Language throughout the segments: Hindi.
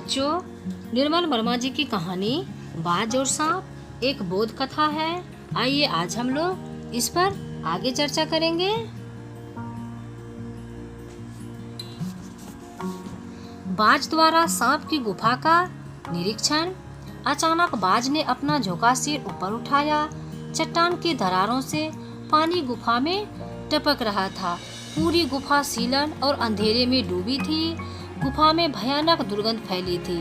बच्चों, निर्मल वर्मा जी की कहानी बाज और सांप एक बोध कथा है। आइए आज हम लोग इस पर आगे चर्चा करेंगे। बाज द्वारा सांप की गुफा का निरीक्षण। अचानक बाज ने अपना झोंका सिर ऊपर उठाया। चट्टान की दरारों से पानी गुफा में टपक रहा था। पूरी गुफा सीलन और अंधेरे में डूबी थी। गुफा में भयानक दुर्गंध फैली थी।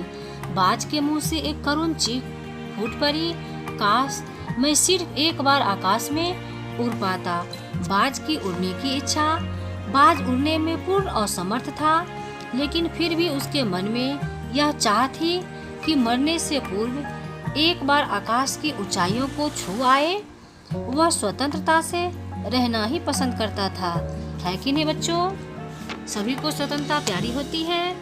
बाज के मुंह से एक करुण चीख फूट पड़ी। काश मैं सिर्फ एक बार आकाश में उड़ पाता। बाज की उड़ने की इच्छा। बाज उड़ने में पूर्ण असमर्थ था, लेकिन फिर भी उसके मन में यह चाह थी कि मरने से पूर्व एक बार आकाश की ऊंचाइयों को छू आए। वह स्वतंत्रता से रहना ही पसंद करता था, है कि नहीं बच्चों? सभी को स्वतंत्रता प्यारी होती है।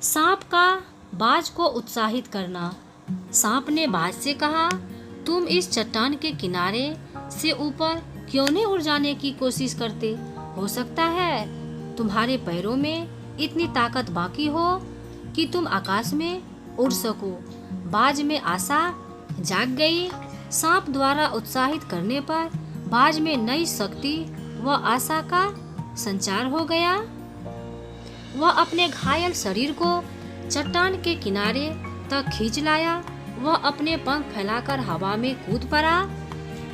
सांप का बाज को उत्साहित करना। सांप ने बाज से कहा, तुम इस चट्टान के किनारे से ऊपर क्यों नहीं उड़ जाने की कोशिश करते? हो सकता है तुम्हारे पैरों में इतनी ताकत बाकी हो कि तुम आकाश में उड़ सको। बाज में आशा जाग गई। सांप द्वारा उत्साहित करने पर बाज में नई शक्ति व आशा का संचार हो गया। वह अपने घायल शरीर को चट्टान के किनारे तक खींच लाया। वह अपने पंख फैलाकर हवा में कूद पड़ा,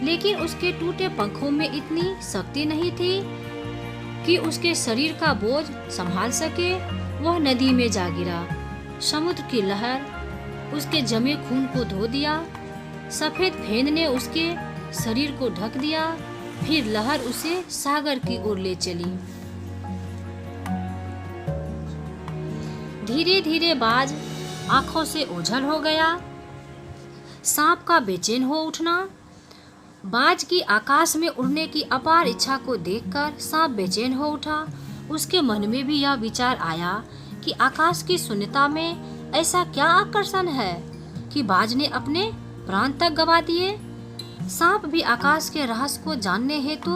लेकिन उसके टूटे पंखों में इतनी शक्ति नहीं थी कि उसके शरीर का बोझ संभाल सके। वह नदी में जा गिरा। समुद्र की लहर उसके जमे खून को धो दिया। सफेद फेन ने उसके शरीर को ढक दिया। फिर लहर उसे सागर की ओर ले चली। धीरे धीरे बाज आंखों से ओझल हो गया। सांप का बेचैन हो उठना। बाज की आकाश में उड़ने की अपार इच्छा को देखकर सांप बेचैन हो उठा। उसके मन में भी यह विचार आया कि आकाश की शून्यता में ऐसा क्या आकर्षण है कि बाज ने अपने प्राण तक गवा दिए। सांप भी आकाश के रहस्य को जानने हेतु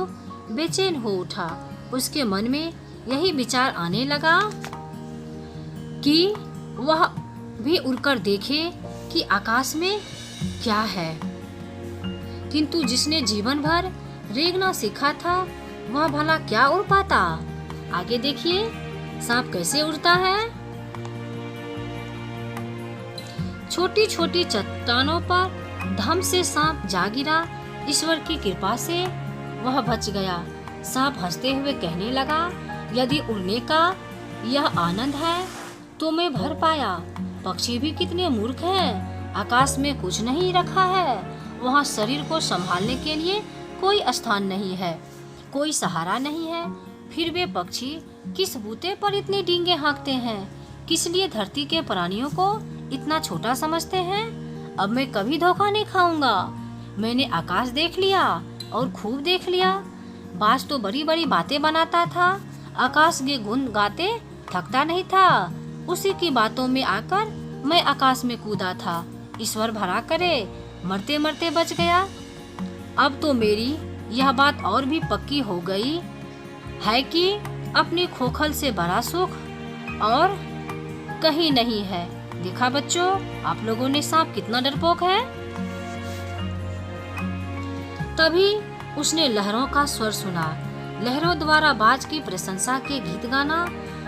बेचैन हो उठा। उसके मन में यही विचार आने लगा कि वह भी उड़कर देखे कि आकाश में क्या है। किंतु जिसने जीवन भर रेंगना सीखा था, वह भला क्या उड़ पाता? आगे देखिए सांप कैसे उड़ता है। छोटी छोटी चट्टानों पर धम से सांप जा गिरा। ईश्वर की कृपा से वह बच गया। सांप हंसते हुए कहने लगा, यदि उड़ने का यह आनंद है तो मैं भर पाया। पक्षी भी कितने मूर्ख हैं। आकाश में कुछ नहीं रखा है। वहाँ शरीर को संभालने के लिए कोई स्थान नहीं है, कोई सहारा नहीं है। फिर वे पक्षी किस बूते पर इतनी डींगे हाँकते हैं? किस लिए धरती के प्राणियों को इतना छोटा समझते हैं? अब मैं कभी धोखा नहीं खाऊंगा। मैंने आकाश देख लिया और खूब देख लिया। बाज तो बड़ी बड़ी बातें बनाता था, आकाश के गुण गाते थकता नहीं था। उसी की बातों में आकर मैं आकाश में कूदा था। ईश्वर भला करे मरते मरते बच गया। अब तो मेरी यह बात और भी पक्की हो गई है कि अपनी खोखल से बड़ा सुख और कहीं नहीं है। देखा बच्चों, आप लोगों ने सांप कितना डरपोक है। तभी उसने लहरों का स्वर सुना। लहरों द्वारा बाज की प्रशंसा के गीत गाना।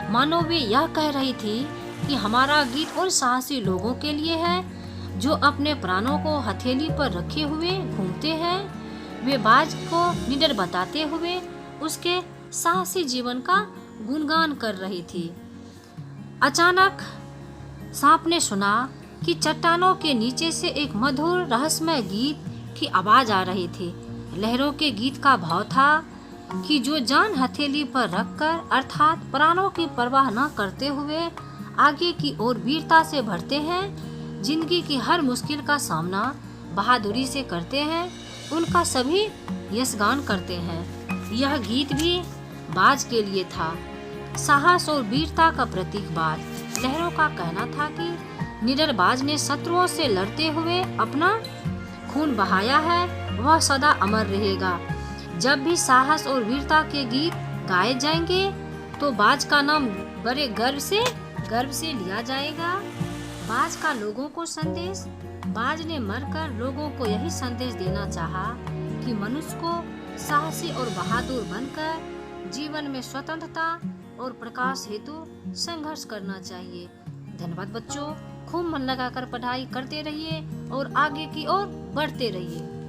मानो वे यह कह रही थी कि हमारा गीत उन साहसी लोगों के लिए है जो अपने प्राणों को हथेली पर रखे हुए घूमते हैं। वे बाज को निडर बताते हुए उसके साहसी जीवन का गुणगान कर रही थी। अचानक सांप ने सुना कि चट्टानों के नीचे से एक मधुर रहस्यमय गीत की आवाज आ रही थी। लहरों के गीत का भाव था कि जो जान हथेली पर रखकर अर्थात प्राणों की परवाह न करते हुए आगे की ओर वीरता से बढ़ते हैं, जिंदगी की हर मुश्किल का सामना बहादुरी से करते हैं, उनका सभी यशगान करते हैं। यह गीत भी बाज के लिए था, साहस और वीरता का प्रतीक बाज। लहरों का कहना था कि निडर बाज ने शत्रुओं से लड़ते हुए अपना खून बहाया है, वह सदा अमर रहेगा। जब भी साहस और वीरता के गीत गाए जाएंगे तो बाज का नाम बड़े गर्व से लिया जाएगा। बाज का लोगों को संदेश। बाज ने मरकर लोगों को यही संदेश देना चाहा कि मनुष्य को साहसी और बहादुर बनकर जीवन में स्वतंत्रता और प्रकाश हेतु संघर्ष करना चाहिए। धन्यवाद बच्चों, खूब मन लगाकर पढ़ाई करते रहिए और आगे की ओर बढ़ते रहिए।